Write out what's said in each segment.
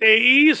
23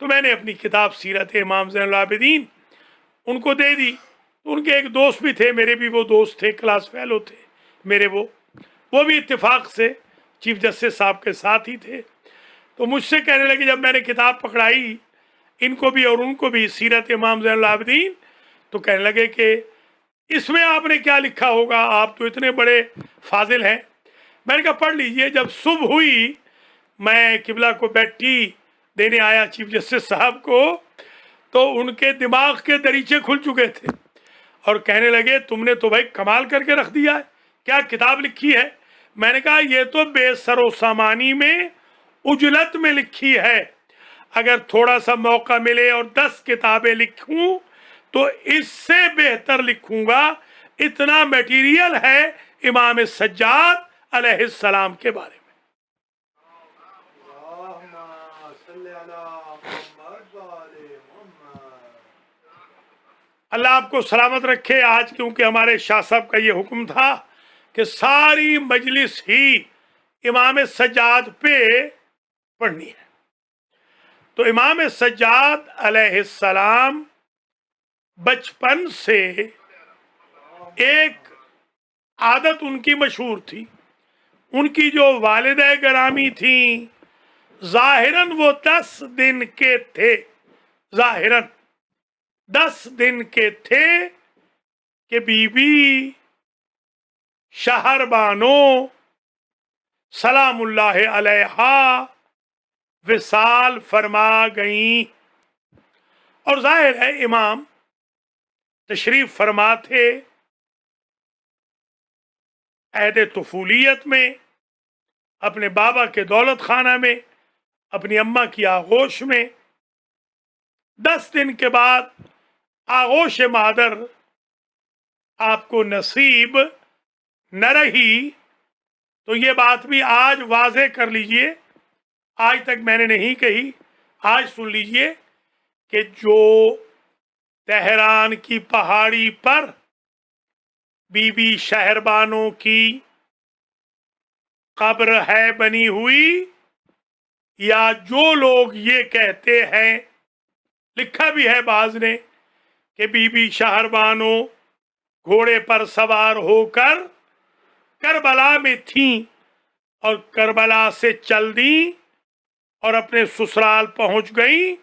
تو میں نے اپنی کتاب سیرت امام زین العابدین ان کو دے دی. ان کے ایک دوست بھی تھے، میرے بھی وہ دوست تھے، کلاس فیلو تھے میرے، وہ بھی اتفاق سے چیف جسٹس صاحب کے ساتھ ہی تھے. تو مجھ سے کہنے لگے جب میں نے کتاب پکڑائی ان کو بھی اور ان کو بھی، سیرت امام زین العابدین، تو کہنے لگے کہ اس میں آپ نے کیا لکھا ہوگا، آپ تو اتنے بڑے فاضل ہیں. میں نے کہا پڑھ لیجئے. جب صبح ہوئی میں قبلہ کو بیٹھی دینے آیا چیف جسٹس صاحب کو، تو ان کے دماغ کے دریچے کھل چکے تھے اور کہنے لگے تم نے تو بھائی کمال کر کے رکھ دیا ہے، کیا کتاب لکھی ہے. میں نے کہا یہ تو بے سر و سامانی میں اجلت میں لکھی ہے، اگر تھوڑا سا موقع ملے اور 10 کتابیں لکھوں تو اس سے بہتر لکھوں گا. اتنا میٹیریل ہے امام سجاد علیہ السلام کے بارے میں. اللہ آپ کو سلامت رکھے. آج کیونکہ ہمارے شاہ صاحب کا یہ حکم تھا کہ ساری مجلس ہی امام سجاد پہ پڑھنی ہے، تو امام سجاد علیہ السلام بچپن سے ایک عادت ان کی مشہور تھی. ان کی جو والدہ گرامی تھیں، ظاہراً وہ 10 دن کے تھے، ظاہراً 10 دن کے تھے کہ بی بی شہر بانو سلام اللہ علیہا وصال فرما گئیں. اور ظاہر ہے امام تشریف فرما تھے عہد طفولیت میں، اپنے بابا کے دولت خانہ میں، اپنی اماں کی آغوش میں. 10 دن کے بعد آغوش مادر آپ کو نصیب نہ رہی. تو یہ بات بھی آج واضح کر لیجئے، آج تک میں نے نہیں کہی، آج سن لیجئے کہ جو تہران کی پہاڑی پر بی بی شہربانو کی قبر ہے بنی ہوئی، یا جو لوگ یہ کہتے ہیں، لکھا بھی ہے بعض نے کہ بی بی شہربانو گھوڑے پر سوار ہو کر کربلا میں تھیں اور کربلا سے چل دیں اور اپنے سسرال پہنچ گئیں،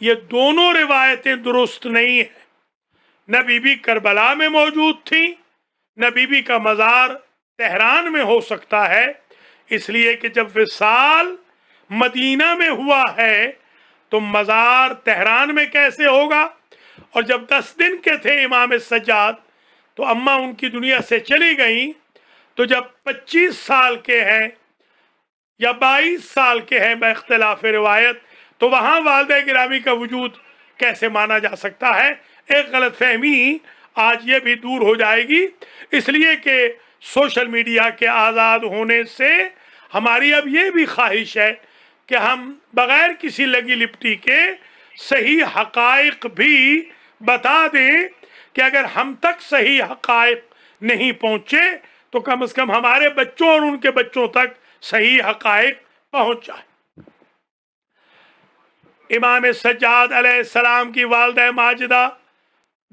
یہ دونوں روایتیں درست نہیں ہیں. نہ بی بی کربلا میں موجود تھی، نہ بی بی کا مزار تہران میں ہو سکتا ہے، اس لیے کہ جب وصال مدینہ میں ہوا ہے تو مزار تہران میں کیسے ہوگا. اور جب 10 دن کے تھے امام سجاد تو اماں ان کی دنیا سے چلی گئیں، تو جب 25 سال کے ہیں یا 22 سال کے ہیں باختلاف روایت، تو وہاں والدہ گرامی کا وجود کیسے مانا جا سکتا ہے. ایک غلط فہمی آج یہ بھی دور ہو جائے گی، اس لیے کہ سوشل میڈیا کے آزاد ہونے سے ہماری اب یہ بھی خواہش ہے کہ ہم بغیر کسی لگی لپٹی کے صحیح حقائق بھی بتا دیں، کہ اگر ہم تک صحیح حقائق نہیں پہنچے تو کم از کم ہمارے بچوں اور ان کے بچوں تک صحیح حقائق پہنچ جائے. امام سجاد علیہ السلام کی والدہ ماجدہ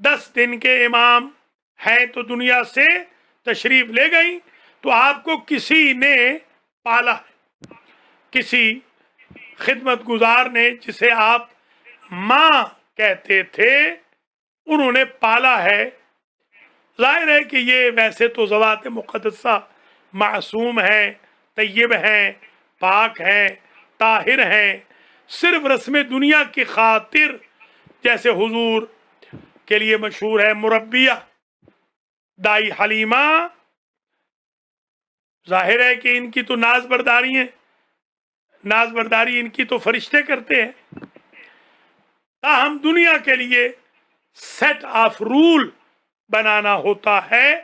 10 دن کے امام ہیں تو دنیا سے تشریف لے گئیں. تو آپ کو کسی نے پالا ہے، کسی خدمت گزار نے جسے آپ ماں کہتے تھے، انہوں نے پالا ہے. ظاہر ہے کہ یہ ویسے تو ذوات مقدسہ معصوم ہیں، طیب ہیں، پاک ہیں، طاہر ہیں. صرف رسم دنیا کی خاطر، جیسے حضور کے لیے مشہور ہے مربیہ دائی حلیمہ، ظاہر ہے کہ ان کی تو ناز برداری ہیں، ناز برداری ان کی تو فرشتے کرتے ہیں. تاہم دنیا کے لیے سیٹ آف رول بنانا ہوتا ہے،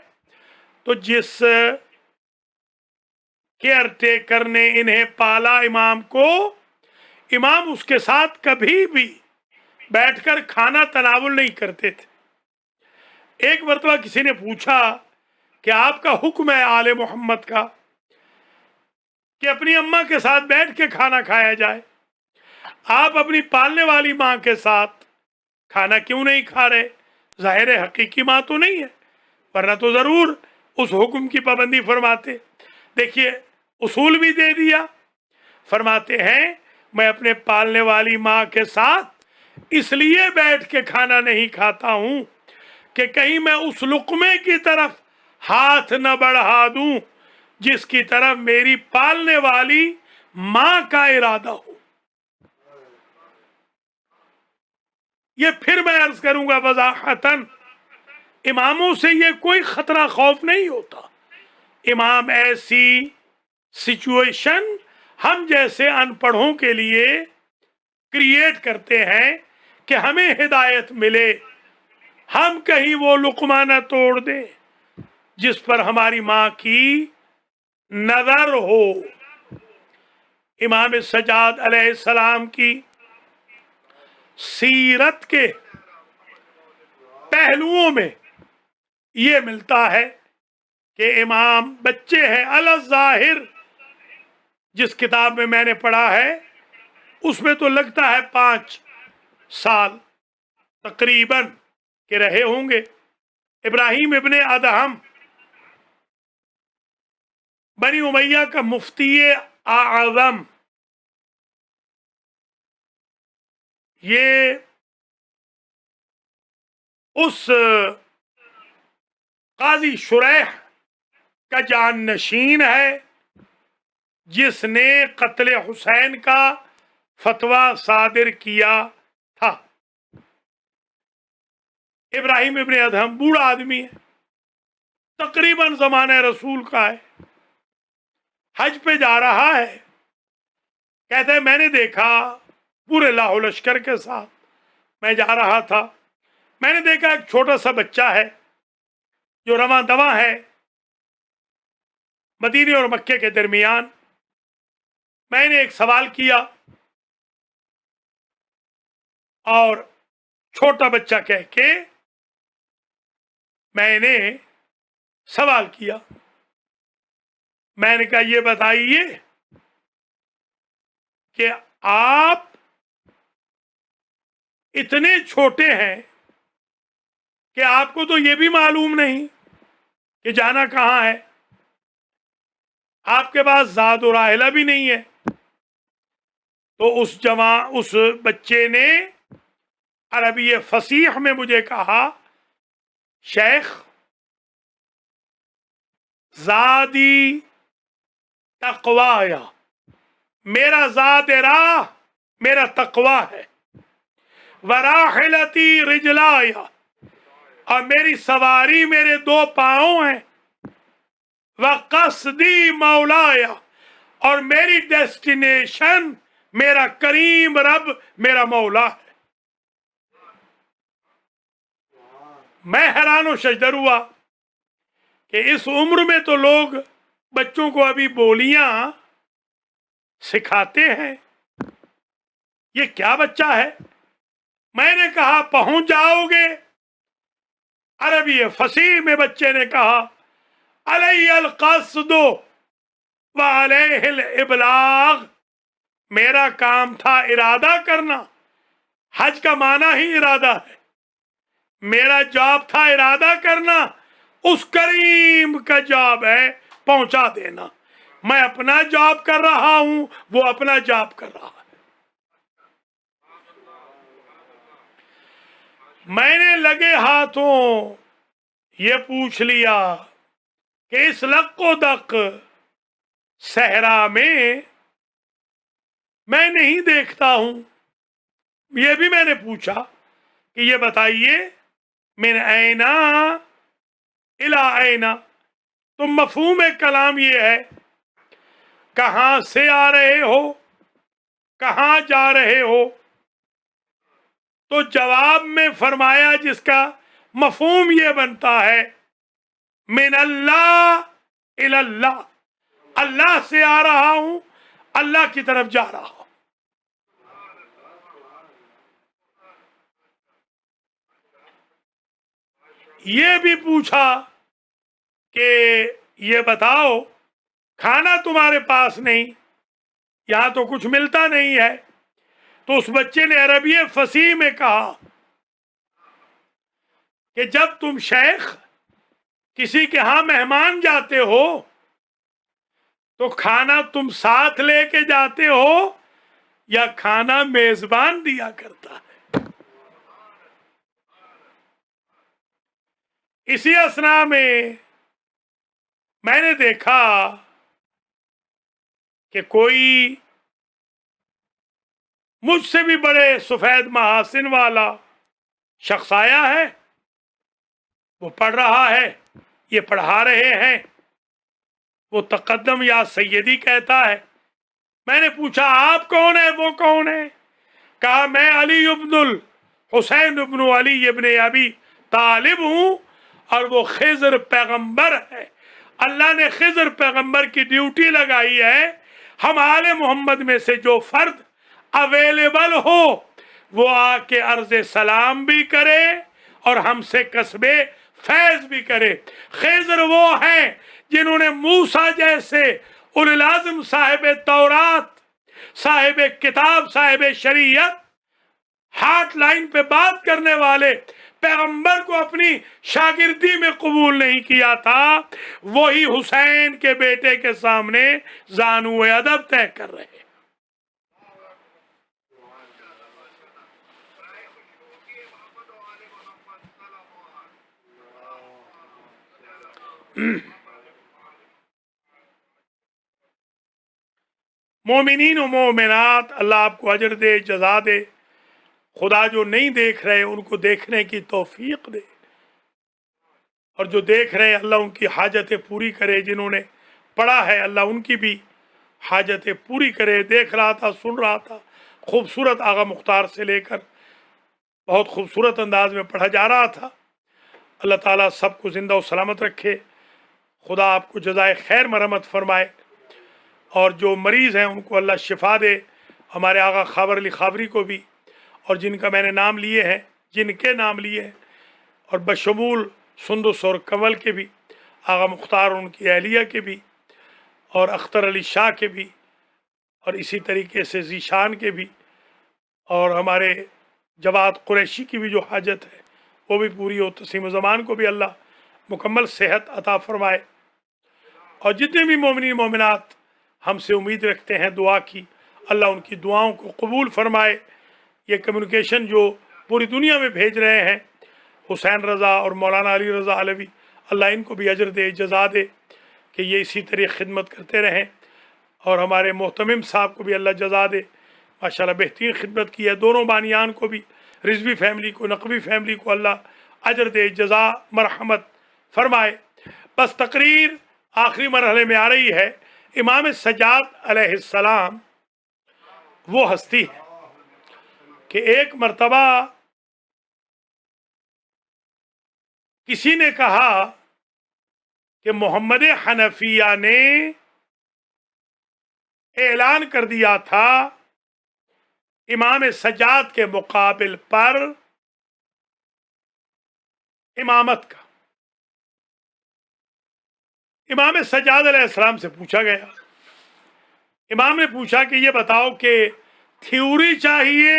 تو جس کیئر ٹیکر نے انہیں پالا امام کو، امام اس کے ساتھ کبھی بھی بیٹھ کر کھانا تناول نہیں کرتے تھے. ایک مرتبہ کسی نے پوچھا کہ آپ کا حکم ہے آل محمد کا کہ اپنی اماں کے ساتھ بیٹھ کے کھانا کھایا جائے. آپ اپنی پالنے والی ماں کے ساتھ کھانا کیوں نہیں کھا رہے؟ ظاہر ہے حقیقی ماں تو نہیں ہے، ورنہ تو ضرور اس حکم کی پابندی فرماتے۔ دیکھیے اصول بھی دے دیا، فرماتے ہیں میں اپنے پالنے والی ماں کے ساتھ اس لیے بیٹھ کے کھانا نہیں کھاتا ہوں کہ کہیں میں اس لقمے کی طرف ہاتھ نہ بڑھا دوں جس کی طرف میری پالنے والی ماں کا ارادہ ہو۔ یہ پھر میں عرض کروں گا وضاحتاً، اماموں سے یہ کوئی خطرہ خوف نہیں ہوتا۔ امام ایسی سچویشن ہم جیسے ان پڑھوں کے لیے کریٹ کرتے ہیں کہ ہمیں ہدایت ملے، ہم کہیں وہ لقمہ نہ توڑ دیں جس پر ہماری ماں کی نظر ہو۔ امام سجاد علیہ السلام کی سیرت کے پہلوؤں میں یہ ملتا ہے کہ امام بچے ہیں الظاہر، جس کتاب میں نے پڑھا ہے اس میں تو لگتا ہے 5 سال تقریباً کے رہے ہوں گے۔ ابراہیم ابن ادہم بنی امیہ کا مفتی اعظم، یہ اس قاضی شریح کا جان نشین ہے جس نے قتل حسین کا فتویٰ صادر کیا تھا۔ ابراہیم ابن ادہم بوڑھا آدمی ہے، تقریباً زمانہ رسول کا ہے، حج پہ جا رہا ہے، کہتے ہیں میں نے دیکھا پورے لاہو لشکر کے ساتھ میں جا رہا تھا، میں نے دیکھا ایک چھوٹا سا بچہ ہے جو رواں دواں ہے مدینے اور مکے کے درمیان۔ میں نے ایک سوال کیا اور چھوٹا بچہ کہہ کے میں نے سوال کیا، میں نے کہا یہ بتائیے کہ آپ اتنے چھوٹے ہیں کہ آپ کو تو یہ بھی معلوم نہیں کہ جانا کہاں ہے، آپ کے پاس زاد و راحلہ بھی نہیں ہے۔ تو اس بچے نے عربی فصیح میں مجھے کہا شیخ زادی تقوایا، میرا زاد راہ میرا تقوی ہے، وراحلتی رجلایا، اور میری سواری میرے 2 پاؤں ہیں، وقصدی مولایا، اور میری ڈیسٹینیشن میرا کریم رب میرا مولا ہے۔ میں حیران و شجدر ہوا کہ اس عمر میں تو لوگ بچوں کو ابھی بولیاں سکھاتے ہیں، یہ کیا بچہ ہے؟ میں نے کہا پہنچ جاؤ گے۔ عربی فصیح میں بچے نے کہا علی القصد وعلیہ الابلاغ، میرا کام تھا ارادہ کرنا، حج کا معنی ہی ارادہ ہے، میرا جاب تھا ارادہ کرنا، اس کریم کا جاب ہے پہنچا دینا، میں اپنا جاب کر رہا ہوں، وہ اپنا جاب کر رہا ہے۔ میں نے لگے ہاتھوں یہ پوچھ لیا کہ اس لق و دق صحرا میں نہیں دیکھتا ہوں، یہ بھی میں نے پوچھا کہ یہ بتائیے من اینا الی اینا، تو مفہوم کلام یہ ہے کہاں سے آ رہے ہو، کہاں جا رہے ہو؟ تو جواب میں فرمایا جس کا مفہوم یہ بنتا ہے من اللہ الی اللہ، اللہ سے آ رہا ہوں، اللہ کی طرف جا رہا ہوں۔ یہ بھی پوچھا کہ یہ بتاؤ کھانا تمہارے پاس نہیں، یہاں تو کچھ ملتا نہیں ہے، تو اس بچے نے عربی فصیح میں کہا کہ جب تم شیخ کسی کے ہاں مہمان جاتے ہو تو کھانا تم ساتھ لے کے جاتے ہو یا کھانا میزبان دیا کرتا ہے؟ اسی اثنا میں نے دیکھا کہ کوئی مجھ سے بھی بڑے سفید محاسن والا شخص آیا ہے، وہ پڑھ رہا ہے، یہ پڑھا رہے ہیں، وہ تقدم یا سیدی کہتا ہے۔ میں نے پوچھا آپ کون ہے؟ وہ کون ہے؟ کہا میں علی ابن الحسین ابن علی ابن ابی طالب ہوں، اور وہ خضر پیغمبر ہے۔ اللہ نے خضر پیغمبر کی ڈیوٹی لگائی ہے، ہم آل محمد میں سے جو فرد اویلیبل ہو وہ آ کے عرض سلام بھی کرے اور ہم سے کسب فیض بھی کرے۔ خضر وہ ہیں جنہوں نے موسیٰ جیسے اولی العزم، صاحب تورات، صاحب کتاب، صاحب شریعت، ہاتھ لائن پہ بات کرنے والے پیغمبر کو اپنی شاگردی میں قبول نہیں کیا تھا، وہی حسین کے بیٹے کے سامنے زانو ادب طے کر رہے ہیں۔ مومنین و مومنات، اللہ آپ کو اجر دے، جزا دے۔ خدا جو نہیں دیکھ رہے ان کو دیکھنے کی توفیق دے، اور جو دیکھ رہے اللہ ان کی حاجتیں پوری کرے۔ جنہوں نے پڑھا ہے اللہ ان کی بھی حاجتیں پوری کرے۔ دیکھ رہا تھا، سن رہا تھا، خوبصورت آغا مختار سے لے کر بہت خوبصورت انداز میں پڑھا جا رہا تھا۔ اللہ تعالیٰ سب کو زندہ و سلامت رکھے، خدا آپ کو جزائے خیر مرحمت فرمائے، اور جو مریض ہیں ان کو اللہ شفا دے۔ ہمارے آغا خاور علی خاوری کو بھی، اور جن کا میں نے نام لیے ہیں، جن کے نام لیے ہیں، اور بشمول سندس اور کنول کے بھی، آغا مختار ان کی اہلیہ کے بھی، اور اختر علی شاہ کے بھی، اور اسی طریقے سے ذیشان کے بھی، اور ہمارے جواد قریشی کی بھی جو حاجت ہے وہ بھی پوری ہو۔ تسیم زمان کو بھی اللہ مکمل صحت عطا فرمائے، اور جتنے بھی مومنین مومنات ہم سے امید رکھتے ہیں دعا کی، اللہ ان کی دعاؤں کو قبول فرمائے۔ یہ کمیونیکیشن جو پوری دنیا میں بھیج رہے ہیں حسین رضا اور مولانا علی رضا علوی، اللہ ان کو بھی اجر دے، جزا دے کہ یہ اسی طریقے خدمت کرتے رہیں، اور ہمارے محتمم صاحب کو بھی اللہ جزا دے، ماشاءاللہ بہترین خدمت کی ہے۔ دونوں بانیان کو بھی، رضوی فیملی کو، نقوی فیملی کو اللہ اجر دے، جزا مرحمت فرمائے۔ بس تقریر آخری مرحلے میں آ رہی ہے۔ امام سجاد علیہ السلام وہ ہستی ہے کہ ایک مرتبہ کسی نے کہا کہ محمد حنفیہ نے اعلان کر دیا تھا امام سجاد کے مقابل پر امامت کا۔ امام سجاد علیہ السلام سے پوچھا گیا، امام نے پوچھا کہ یہ بتاؤ کہ تھیوری چاہیے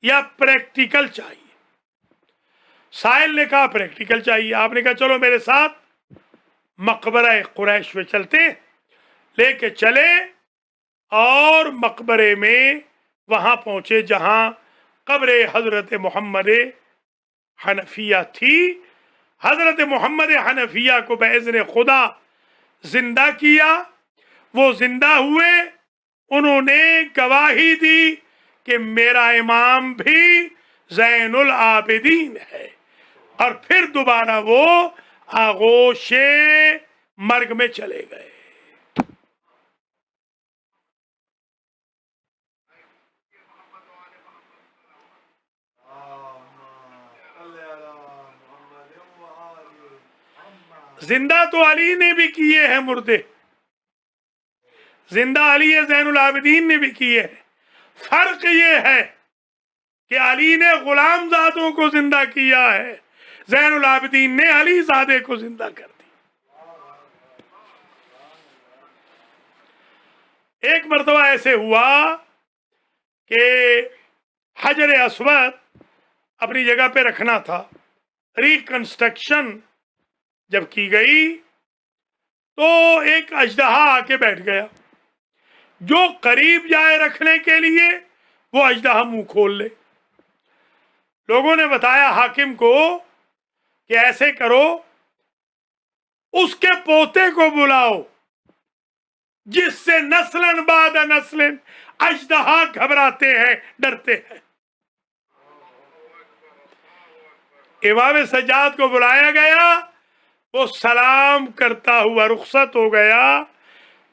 یا پریکٹیکل چاہیے؟ سائل نے کہا پریکٹیکل چاہیے۔ آپ نے کہا چلو میرے ساتھ مقبرہ قریش میں چلتے، لے کے چلے، اور مقبرے میں وہاں پہنچے جہاں قبر حضرت محمد حنفیہ تھی۔ حضرت محمد حنفیہ کو باذن خدا زندہ کیا، وہ زندہ ہوئے، انہوں نے گواہی دی کہ میرا امام بھی زین العابدین ہے، اور پھر دوبارہ وہ آغوش مرگ میں چلے گئے۔ زندہ تو علی نے بھی کیے ہیں مردے، زندہ علی زین العابدین نے بھی کیے ہیں۔ فرق یہ ہے کہ علی نے غلام زادوں کو زندہ کیا ہے، زین العابدین نے علی زادے کو زندہ کر دی۔ ایک مرتبہ ایسے ہوا کہ حجر اسود اپنی جگہ پہ رکھنا تھا. ریکنسٹرکشن جب کی گئی تو ایک اژدہا آ کے بیٹھ گیا. جو قریب جائے رکھنے کے لیے وہ اژدہا منہ کھول لے. لوگوں نے بتایا حاکم کو کہ ایسے کرو، اس کے پوتے کو بلاؤ جس سے نسلاً بعد نسلاً اژدہا گھبراتے ہیں، ڈرتے ہیں. امام سجاد کو بلایا گیا، وہ سلام کرتا ہوا رخصت ہو گیا.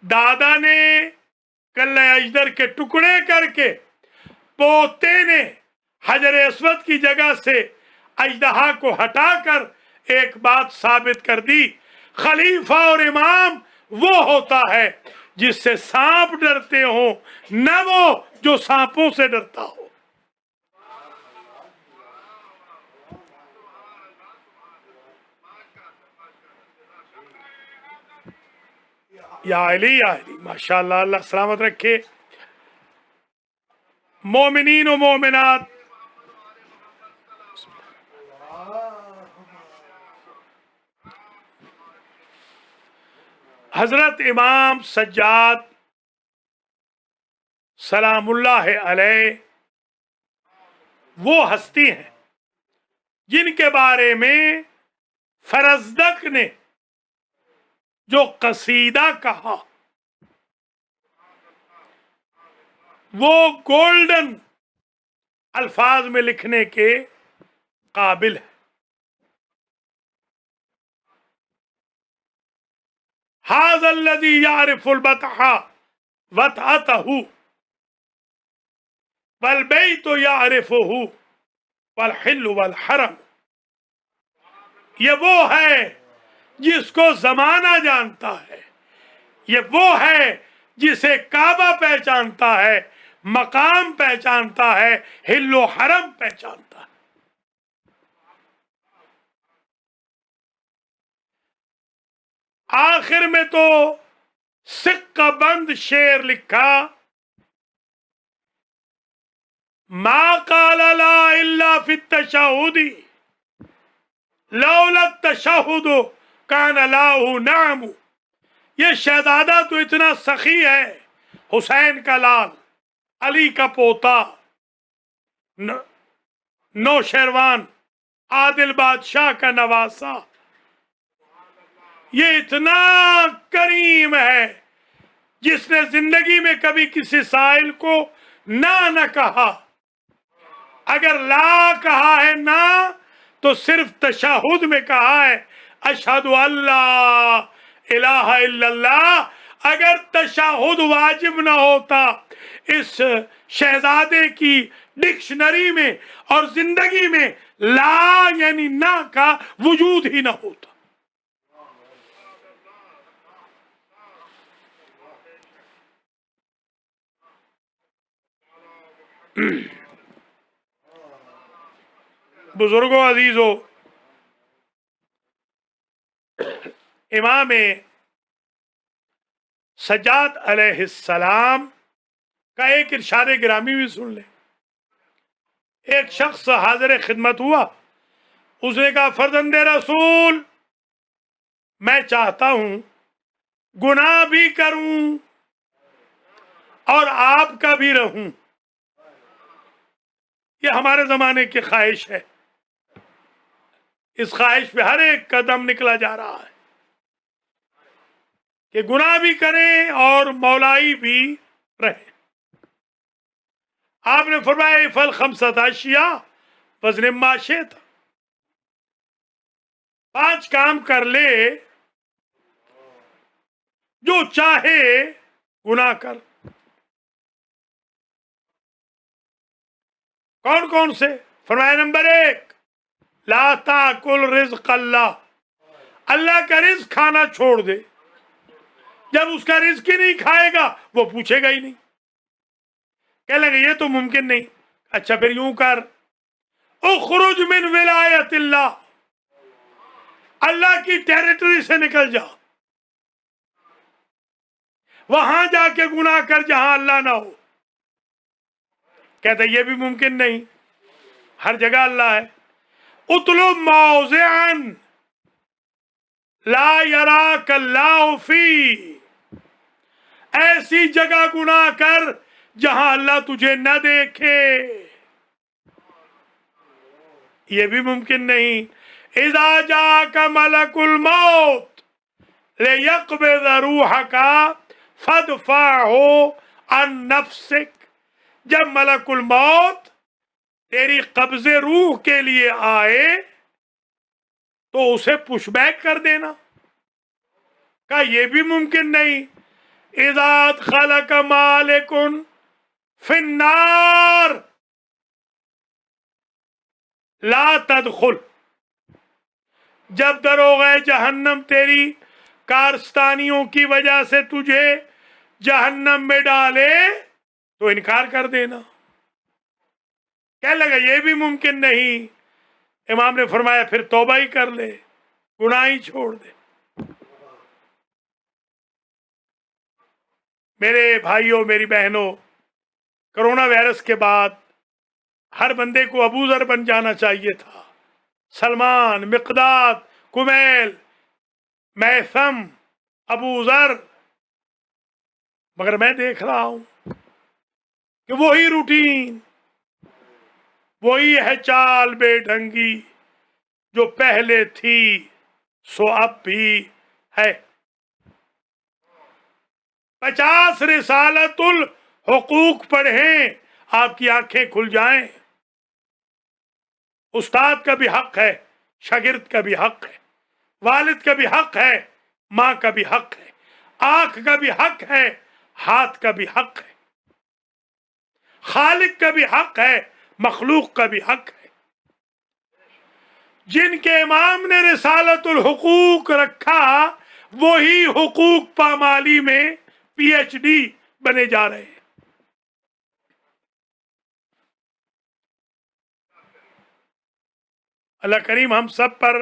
دادا نے کلہ اجدر کے ٹکڑے کر کے پوتے نے حجر اسود کی جگہ سے اژدہا کو ہٹا کر ایک بات ثابت کر دی: خلیفہ اور امام وہ ہوتا ہے جس سے سانپ ڈرتے ہوں، نہ وہ جو سانپوں سے ڈرتا ہو. یا علی یا علی، ماشاءاللہ، اللہ سلامت رکھے. مومنین و مومنات، حضرت امام سجاد سلام اللہ علیہ وہ ہستی ہیں جن کے بارے میں فرزدق نے جو قصیدہ کہا وہ گولڈن الفاظ میں لکھنے کے قابل ہے. ھذا الذی یعرف البطح وطأتہ والبیت یعرفہ والحل والحرم. یہ وہ ہے جس کو زمانہ جانتا ہے، یہ وہ ہے جسے کعبہ پہچانتا ہے، مقام پہچانتا ہے، حل و حرم پہچانتا ہے. آخر میں تو سکہ بند شعر لکھا: ما قال لا الا فی التشہد لولا التشہد کان لاہ نعم. یہ شہزادہ تو اتنا سخی ہے، حسین کا لال، علی کا پوتا، نوشیروان، عادل بادشاہ کا نواسا، یہ اتنا کریم ہے جس نے زندگی میں کبھی کسی سائل کو نہ کہا. اگر لا کہا ہے نہ تو صرف تشہد میں کہا ہے اشہد اللہ الہ الا اللہ. اگر تشہد واجب نہ ہوتا اس شہزادے کی ڈکشنری میں اور زندگی میں لا یعنی نہ کا وجود ہی نہ ہوتا. بزرگوں، عزیزوں، امام سجاد علیہ السلام کا ایک ارشاد گرامی بھی سن لیں. ایک شخص حاضر خدمت ہوا، اس نے کہا: فرزند رسول، میں چاہتا ہوں گناہ بھی کروں اور آپ کا بھی رہوں. یہ ہمارے زمانے کی خواہش ہے، اس خواہش پہ ہر ایک قدم نکلا جا رہا ہے کہ گناہ بھی کریں اور مولائی بھی رہیں. آپ نے فرمایا: افعل خمسۃ اشیاء وزن ما شئت. 5 کام کر لے جو چاہے گناہ کر. کون کون سے؟ فرمایا: نمبر 1، لا تاکل رزق اللہ. اللہ کا رزق کھانا چھوڑ دے. جب اس کا رزق ہی نہیں کھائے گا وہ پوچھے گا ہی نہیں. کہنے لگے یہ تو ممکن نہیں. اچھا پھر یوں کر: اخرج من ولایت اللہ. اللہ کی ٹیریٹری سے نکل جا، وہاں جا کے گناہ کر جہاں اللہ نہ ہو. کہتے یہ بھی ممکن نہیں، ہر جگہ اللہ ہے. اطلب موضعا لا یراک اللہ فی، ایسی جگہ گناہ کر جہاں اللہ تجھے نہ دیکھے، یہ بھی ممکن نہیں. اذا جاءک ملک الموت لیقبض روحک فادفعہ عن نفسک، جب ملک الموت تیری قبض روح کے لیے آئے تو اسے پش بیک کر دینا. کہا یہ بھی ممکن نہیں. اذا ادخلک مالک فی النار لا تدخل، جب دروغہ جہنم تیری کارستانیوں کی وجہ سے تجھے جہنم میں ڈالے تو انکار کر دینا. کہنے لگا یہ بھی ممکن نہیں. امام نے فرمایا پھر توبہ ہی کر لے، گناہ ہی چھوڑ دے. میرے بھائیوں، میری بہنوں، کرونا وائرس کے بعد ہر بندے کو ابو ذر بن جانا چاہیے تھا. سلمان، مقداد، کمیل، میثم، ابو ذر، مگر میں دیکھ رہا ہوں کہ وہی روٹین، وہی ہے چال بے ڈھنگی جو پہلے تھی سو اب بھی ہے. 50 رسالت الحقوق پڑھیں، آپ کی آنکھیں کھل جائیں. استاد کا بھی حق ہے، شاگرد کا بھی حق ہے، والد کا بھی حق ہے، ماں کا بھی حق ہے، آنکھ کا بھی حق ہے، ہاتھ کا بھی حق ہے، خالق کا بھی حق ہے، مخلوق کا بھی حق ہے. جن کے امام نے رسالت الحقوق رکھا وہی حقوق پامالی میں پی ایچ ڈی بنے جا رہے ہیں. اللہ کریم ہم سب پر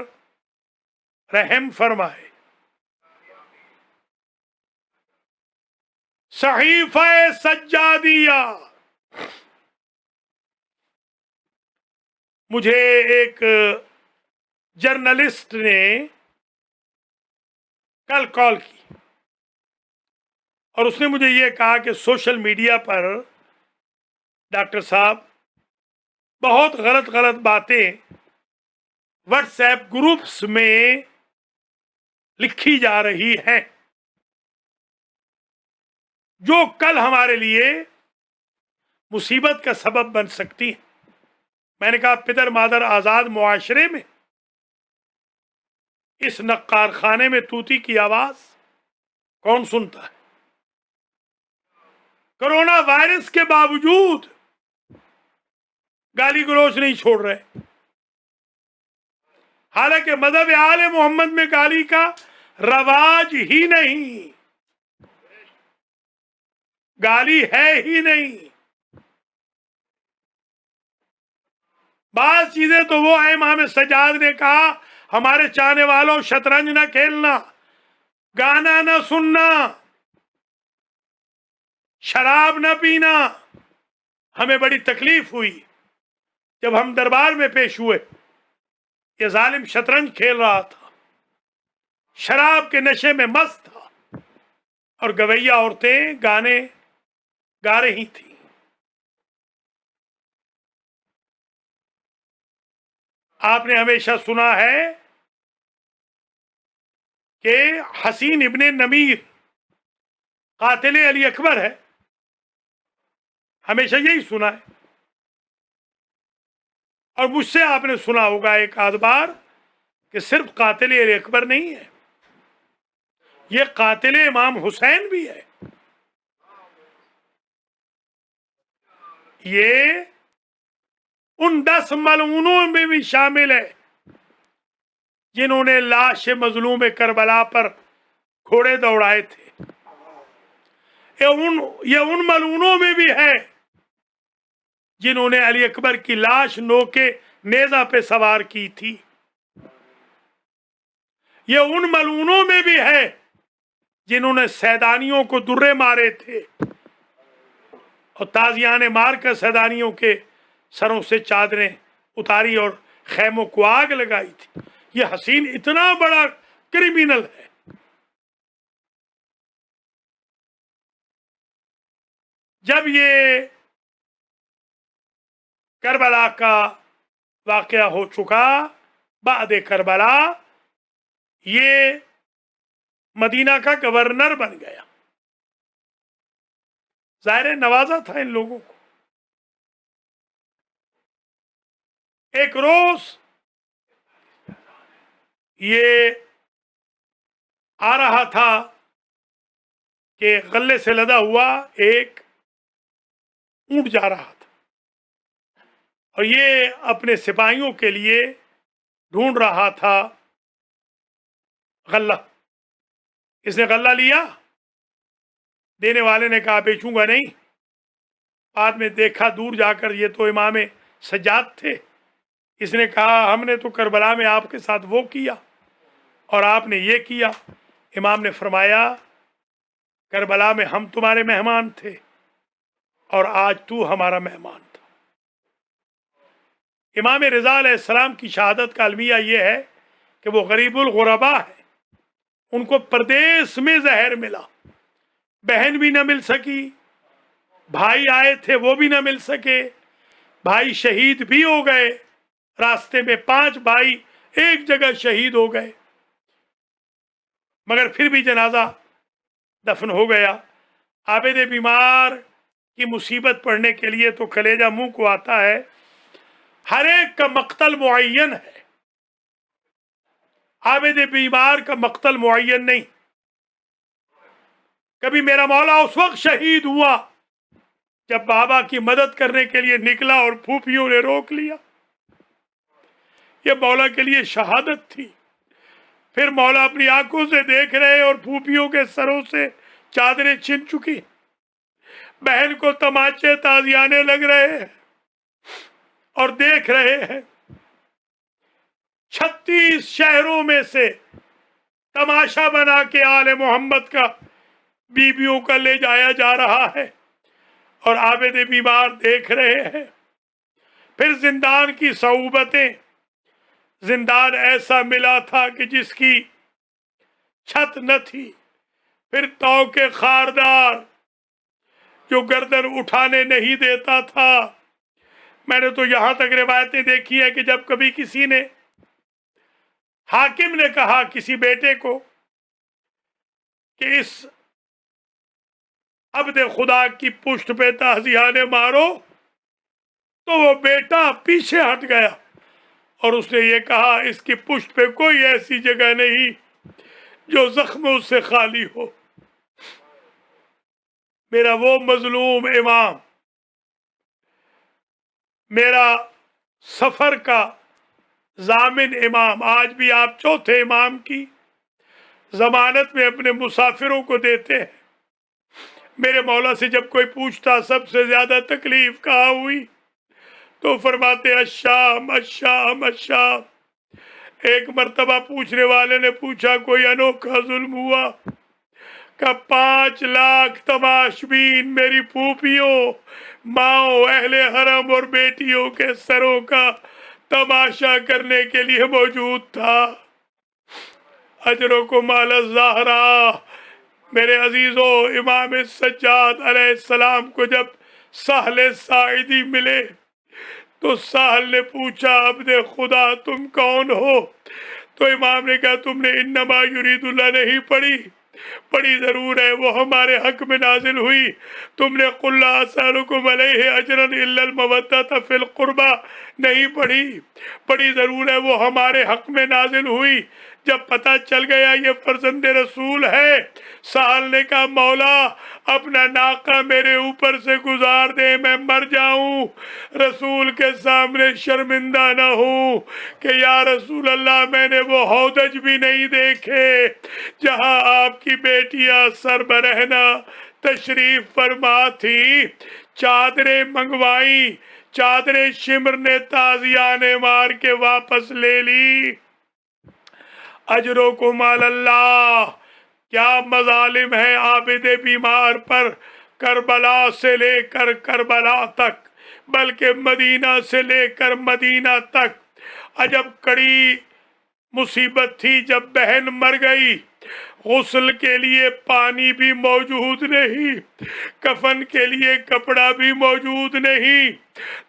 رحم فرمائے. صحیفہ سجادیہ، مجھے ایک جرنلسٹ نے کل کال کی اور اس نے مجھے یہ کہا کہ سوشل میڈیا پر ڈاکٹر صاحب بہت غلط غلط باتیں واٹس ایپ گروپس میں لکھی جا رہی ہیں جو کل ہمارے لیے مصیبت کا سبب بن سکتی ہیں. میں نے کہا پدر مادر آزاد معاشرے میں اس نقار خانے میں طوطی کی آواز کون سنتا ہے؟ کرونا وائرس کے باوجود گالی گلوچ نہیں چھوڑ رہے، حالانکہ مذہب آل محمد میں گالی کا رواج ہی نہیں، گالی ہے ہی نہیں. بعض چیزیں تو وہ ہیں، امام سجاد نے کہا ہمارے چاہنے والوں شطرنج نہ کھیلنا، گانا نہ سننا، شراب نہ پینا. ہمیں بڑی تکلیف ہوئی جب ہم دربار میں پیش ہوئے، یہ ظالم شطرنج کھیل رہا تھا، شراب کے نشے میں مست تھا اور گویہ عورتیں گانے گا رہی تھیں. آپ نے ہمیشہ سنا ہے کہ حسین ابن نمیر قاتل علی اکبر ہے، ہمیشہ یہی سنا ہے. اور مجھ سے آپ نے سنا ہوگا ایک آدھ بار کہ صرف قاتل علی اکبر نہیں ہے، یہ قاتل امام حسین بھی ہے. یہ ان 10 ملعونوں میں بھی شامل ہے جنہوں نے لاش مظلوم کربلا پر گھوڑے دوڑائے تھے. یہ ان ملعونوں میں بھی ہے جنہوں نے علی اکبر کی لاش نوکے نیزہ پہ سوار کی تھی. یہ ان ملعونوں میں بھی ہے جنہوں نے سیدانیوں کو درے مارے تھے. اور تازیانے مار کر سیدانیوں کے سروں سے چادریں اتاری اور خیموں کو آگ لگائی تھی. یہ حسین اتنا بڑا کرمینل ہے. جب یہ کربلا کا واقعہ ہو چکا بعد کربلا، یہ مدینہ کا گورنر بن گیا. ظاہر نوازا تھا ان لوگوں کو. ایک روز یہ آ رہا تھا کہ غلے سے لدا ہوا ایک اونٹ جا رہا تھا، اور یہ اپنے سپاہیوں کے لیے ڈھونڈ رہا تھا غلہ. اس نے غلہ لیا، دینے والے نے کہا بیچوں گا نہیں. بعد میں دیکھا دور جا کر یہ تو امام سجاد تھے. اس نے کہا ہم نے تو کربلا میں آپ کے ساتھ وہ کیا اور آپ نے یہ کیا. امام نے فرمایا کربلا میں ہم تمہارے مہمان تھے اور آج تو ہمارا مہمان تھا. امام رضا علیہ السلام کی شہادت کا المیہ یہ ہے کہ وہ غریب الغربا ہے. ان کو پردیس میں زہر ملا، بہن بھی نہ مل سکی، بھائی آئے تھے وہ بھی نہ مل سکے، بھائی شہید بھی ہو گئے. راستے میں 5 بھائی ایک جگہ شہید ہو گئے، مگر پھر بھی جنازہ دفن ہو گیا. عابد بیمار کی مصیبت پڑنے کے لیے تو کلیجہ منہ کو آتا ہے. ہر ایک کا مقتل معین ہے، عابد بیمار کا مقتل معین نہیں. کبھی میرا مولا اس وقت شہید ہوا جب بابا کی مدد کرنے کے لیے نکلا اور پھوپھیوں نے روک لیا. یہ مولا کے لیے شہادت تھی. پھر مولا اپنی آنکھوں سے دیکھ رہے اور پھوپھیوں کے سروں سے چادریں چھن چکی. بہن کو تماچے تازیانے لگ رہے ہیں اور دیکھ رہے ہیں 36 شہروں میں سے تماشا بنا کے آل محمد کا بیویوں کا لے جایا جا رہا ہے اور عابد بیمار دیکھ رہے ہیں. پھر زندان کی صعوبتیں. زندان ایسا ملا تھا کہ جس کی چھت نہ تھی. پھر تو کے خاردار جو گردن اٹھانے نہیں دیتا تھا. میں نے تو یہاں تک روایتیں دیکھی ہے کہ جب کبھی کسی نے حاکم نے کہا کسی بیٹے کو کہ اس عبد خدا کی پشت پہ تازیانے مارو، تو وہ بیٹا پیچھے ہٹ گیا اور اس نے یہ کہا اس کی پشت پہ کوئی ایسی جگہ نہیں جو زخموں سے خالی ہو. میرا وہ مظلوم امام، میرا سفر کا ضامن امام، آج بھی آپ چوتھے امام کی ضمانت میں اپنے مسافروں کو دیتے ہیں. میرے مولا سے جب کوئی پوچھتا سب سے زیادہ تکلیف کہاں ہوئی تو فرماتے الشام الشام الشام. ایک مرتبہ پوچھنے والے نے پوچھا کوئی انوکھا ظلم ہوا؟ کہ 5 لاکھ تماشبین میری پھوپھیوں، ماؤں، اہل حرم اور بیٹیوں کے سروں کا تماشا کرنے کے لیے موجود تھا. اجرکم علی الزہرا. میرے عزیزو، امام سجاد علیہ السلام کو جب سہل ساعدی ملے تو سہل نے پوچھا عبد خدا تم کون ہو؟ تو امام نے کہا تم نے انما یرید اللہ نہیں پڑھی؟ پڑھی ضرور ہے، وہ ہمارے حق میں نازل ہوئی. تم نے قل لا اسألکم علیہ اجرا الا المودۃ فی القربى نہیں پڑھی؟ پڑھی ضرور ہے، وہ ہمارے حق میں نازل ہوئی. جب پتہ چل گیا یہ فرزند رسول ہے، سہل نے کہا مولا اپنا ناقہ میرے اوپر سے گزار دے، میں مر جاؤں، رسول کے سامنے شرمندہ نہ ہوں کہ یا رسول اللہ میں نے وہ ہودج بھی نہیں دیکھے جہاں آپ کی بیٹیاں سربرہنہ تشریف فرما تھی. چادریں منگوائی، چادریں شمر نے تازیانے مار کے واپس لے لی. اجرکم علی اللہ. کیا مظالم ہیں عابد بیمار پر. کربلا سے لے کر کربلا تک، بلکہ مدینہ سے لے کر مدینہ تک عجب کڑی مصیبت تھی جب بہن مر گئی۔ غسل کے لیے پانی بھی موجود نہیں، کفن کے لیے کپڑا بھی موجود نہیں،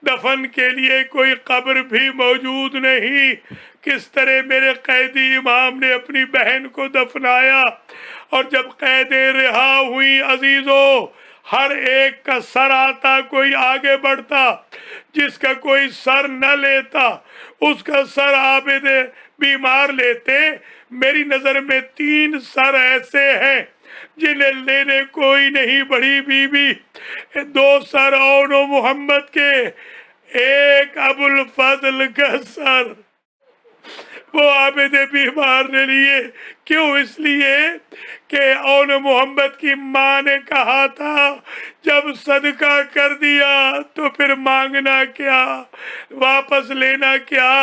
دفن کے لیے کوئی قبر بھی موجود نہیں۔ کس طرح میرے قیدی امام نے اپنی بہن کو دفنایا؟ اور جب قیدیں رہا ہوئی عزیزو، ہر ایک کا سر آتا، کوئی آگے بڑھتا، جس کا کوئی سر نہ لیتا اس کا سر عابد بیمار لیتے۔ میری نظر میں 3 سر ایسے ہیں جنہیں لینے کوئی نہیں، بڑی بی بی 2 سر اون و محمد کے، ایک ابو الفضل کا سر وہ عابد بیمار نے لیے۔ کیوں؟ اس لیے کہ اون محمد کی ماں نے کہا تھا جب صدقہ کر دیا تو پھر مانگنا کیا، واپس لینا کیا۔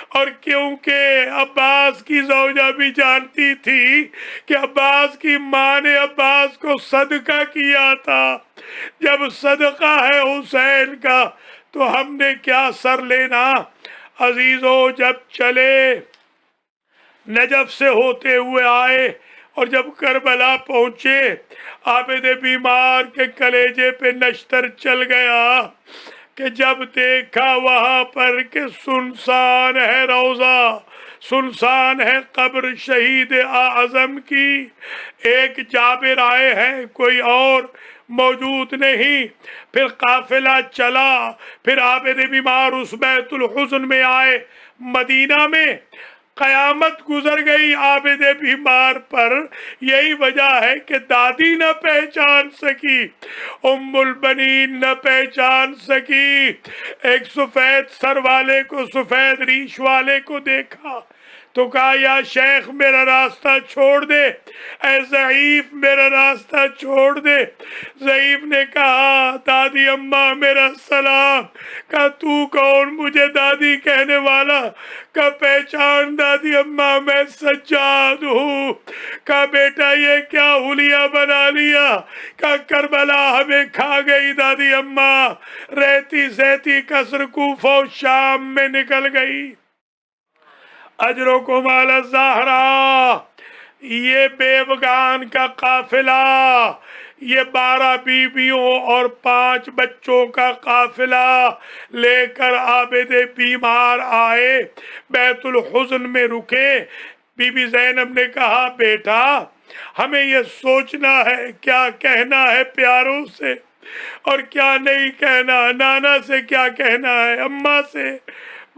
اور کیونکہ عباس کی زوجہ بھی جانتی تھی کہ عباس کی ماں نے عباس کو صدقہ کیا تھا، جب صدقہ ہے حسین کا تو ہم نے کیا سر لینا۔ عزیزو جب چلے، نجف سے ہوتے ہوئے آئے اور جب کربلا پہنچے، عابد بیمار کے کلیجے پہ نشتر چل گیا کہ جب دیکھا وہاں پر کہ سنسان ہے روضہ، سنسان ہے قبر شہید اعظم کی، ایک جابر آئے ہیں، کوئی اور موجود نہیں۔ پھر قافلہ چلا، پھر عابد بیمار اس بیت الحزن میں آئے مدینہ میں۔ قیامت گزر گئی عابد بیمار پر، یہی وجہ ہے کہ دادی نہ پہچان سکی، ام البنین نہ پہچان سکی۔ ایک سفید سر والے کو، سفید ریش والے کو دیکھا تو کہا یا شیخ میرا راستہ چھوڑ دے، اے ضعیف میرا راستہ چھوڑ دے۔ ضعیف نے کہا دادی اماں میرا سلام۔ کہا تو کون مجھے دادی کہنے والا؟ کہا پہچان دادی اماں میں سجاد ہوں۔ کہا بیٹا یہ کیا حلیہ بنا لیا؟ کہا کربلا ہمیں کھا گئی دادی اماں، رہتی سہتی قصر کوفہ و شام میں نکل گئی۔ اجرکم علی الزہرا، یہ بیوگان کا قافلہ، یہ 12 بیویوں اور 5 بچوں کا قافلہ لے کر عابد بیمار آئے، بیت الحزن میں رکے۔ بی بی زینب نے کہا بیٹا ہمیں یہ سوچنا ہے کیا کہنا ہے پیاروں سے اور کیا نہیں کہنا، نانا سے کیا کہنا ہے، اماں سے،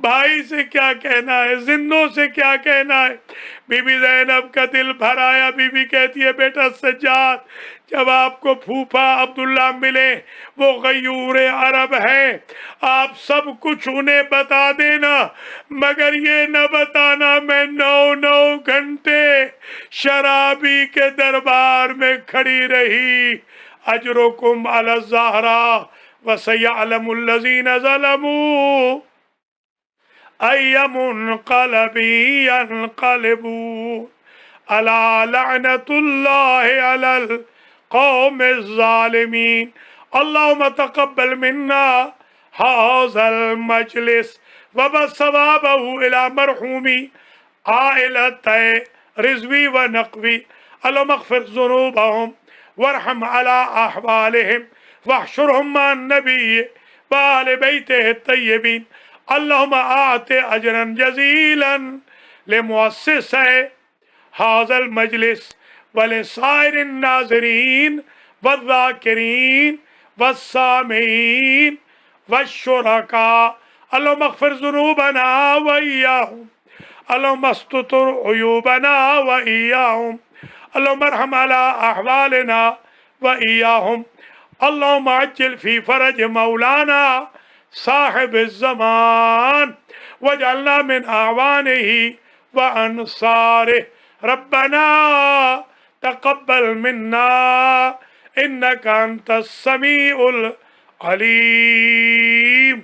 بھائی سے کیا کہنا ہے، زندوں سے کیا کہنا ہے۔ بی بی زینب کا دل بھر آیا۔ بی بی کہتی ہے بیٹا سجاد، جب آپ کو پھوپھا عبداللہ ملے، وہ غیور عرب ہیں، آپ سب کچھ انہیں بتا دینا، مگر یہ نہ بتانا میں 9 گھنٹے شرابی کے دربار میں کھڑی رہی۔ اجرکم علی الزہرا وسیعلم الذین ظلموا ای منقلب ینقلبون الا لعنت اللہ علی القوم الظالمین۔ اللہم تقبل منا هذا المجلس وبثوابہ الى مرحومی عائلت رضوی و نقوی، اللہم اغفر ذنوبہم وارحم علی احوالہم واحشرہم مع النبی وآل بیتہ الطیبین۔ اللہم آت اجرا جزیلا لمؤسس هذا المجلس ولسائر الناظرین والذاکرین والسامعین والشرکاء۔ اللہم اغفر ذنوبنا وإیاہم، اللہم استر عیوبنا وإیاہم، اللہم ارحم علی احوالنا وإیاہم، اللہم عجل فی فرج مولانا صاحب الزمان واجعلنا من اعوانہ وانصارہ۔ ربنا تقبل منا انک انت السمیع العلیم۔